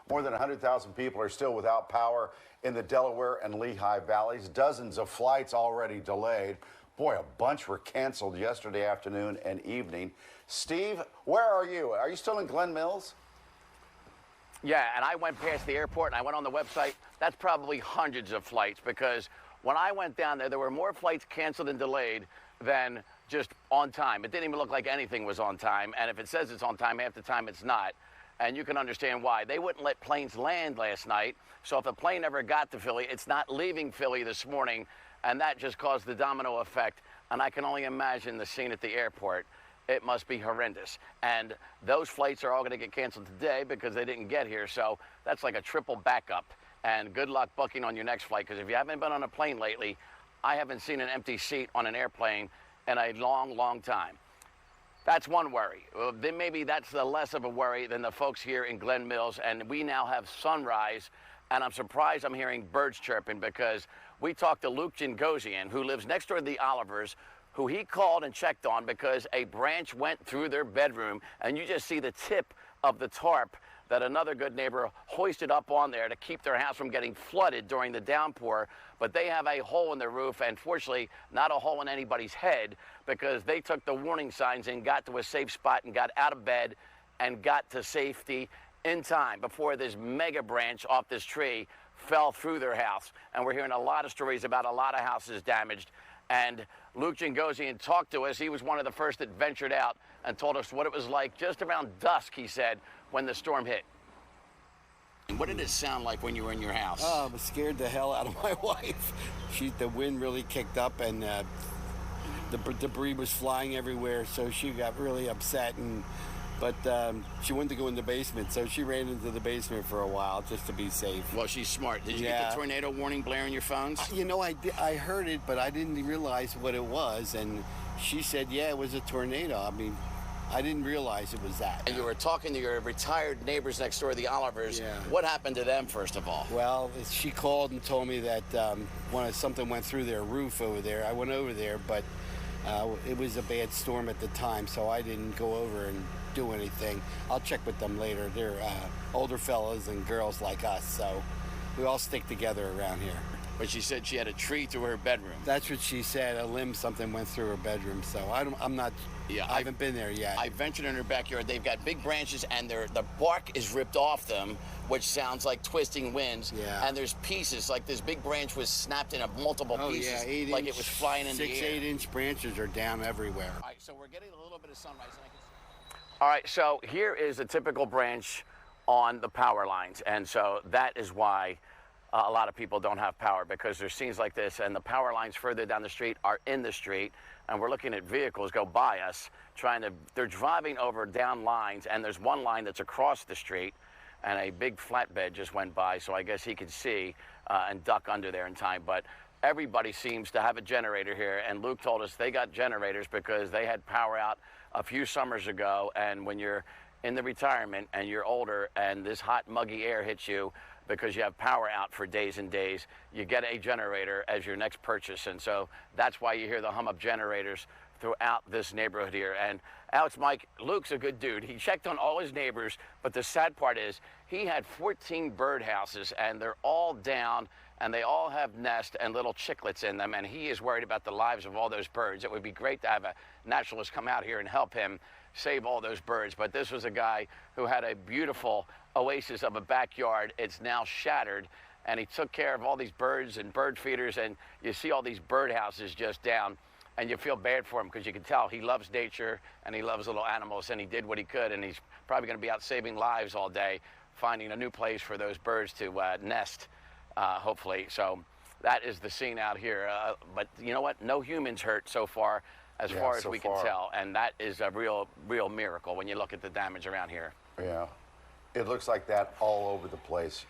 More than 100,000 people are still without power in the Delaware and Lehigh valleys. Dozens of flights already delayed. Boy, a bunch were canceled yesterday afternoon and evening. Steve, where are you? Are you still in Glen Mills? Yeah, and I went past the airport and I went on the website. That's probably hundreds of flights, because when I went down there, there were more flights canceled and delayed than just on time. It didn't even look like anything was on time. And if it says it's on time, half the time it's not. And you can understand why. They wouldn't let planes land last night. So if a plane ever got to Philly, it's not leaving Philly this morning. And that just caused the domino effect. And I can only imagine the scene at the airport. It must be horrendous. And those flights are all going to get canceled today because they didn't get here. So that's like a triple backup. And good luck booking on your next flight, because if you haven't been on a plane lately, I haven't seen an empty seat on an airplane in a long, long time. That's one worry. Well, then maybe that's the less of a worry than the folks here in Glen Mills. And we now have sunrise. And I'm surprised I'm hearing birds chirping, because we talked to Luke Jingosian, who lives next door to the Olivers, who he called and checked on because a branch went through their bedroom. And you just see the tip of the tarp that another good neighbor hoisted up on there to keep their house from getting flooded during the downpour. But they have a hole in the roof, and fortunately not a hole in anybody's head, because they took the warning signs and got to a safe spot and got out of bed and got to safety in time before this mega branch off this tree fell through their house. And we're hearing a lot of stories about a lot of houses damaged. And Luke Jingosian talked to us. He was one of the first that ventured out and told us what it was like just around dusk, he said, when the storm hit. What did it sound like when you were in your house? Oh, it scared the hell out of my wife. The wind really kicked up, and the debris was flying everywhere, so she got really upset. But she wanted to go in the basement, so she ran into the basement for a while just to be safe. Well, she's smart. Did you get the tornado warning blaring your phones? You know, I heard it, but I didn't realize what it was. And she said, yeah, it was a tornado. I mean, I didn't realize it was that. And you were talking to your retired neighbors next door, the Olivers. Yeah. What happened to them, first of all? Well, she called and told me that something went through their roof over there. I went over there, but it was a bad storm at the time, so I didn't go over and do anything. I'll check with them later. They're older fellas and girls like us, so we all stick together around here. But she said she had a tree through her bedroom. That's what she said. Something went through her bedroom. So I'm not. Yeah, I haven't been there yet. I ventured in her backyard. They've got big branches, and the bark is ripped off them, which sounds like twisting winds. Yeah. And there's pieces, like this big branch was snapped into multiple pieces, yeah, 8 like inch, it was flying in the air. 6, 8-inch branches are down everywhere. All right, so we're getting a little bit of sunrise. And I can... All right, so here is a typical branch on the power lines, and so that is why a lot of people don't have power, because there's scenes like this, and the power lines further down the street are in the street, and we're looking at vehicles go by us they're driving over down lines, and there's one line that's across the street, and a big flatbed just went by, so I guess he could see and duck under there in time. But everybody seems to have a generator here, and Luke told us they got generators because they had power out a few summers ago, and when you're in the retirement and you're older and this hot muggy air hits you because you have power out for days and days, you get a generator as your next purchase. And so that's why you hear the hum of generators throughout this neighborhood here. And Alex, Mike, Luke's a good dude. He checked on all his neighbors, but the sad part is he had 14 bird houses, and they're all down, and they all have nests and little chicklets in them, and he is worried about the lives of all those birds. It would be great to have a naturalist come out here and help him save all those birds. But this was a guy who had a beautiful oasis of a backyard. It's now shattered, and he took care of all these birds and bird feeders, and you see all these bird houses just down, and you feel bad for him because you can tell he loves nature and he loves little animals, and he did what he could, and he's probably going to be out saving lives all day, finding a new place for those birds to nest, hopefully. So that is the scene out here. But you know what? No humans hurt so far as we can tell, and that is a real miracle when you look at the damage around here. Yeah. It looks like that all over the place.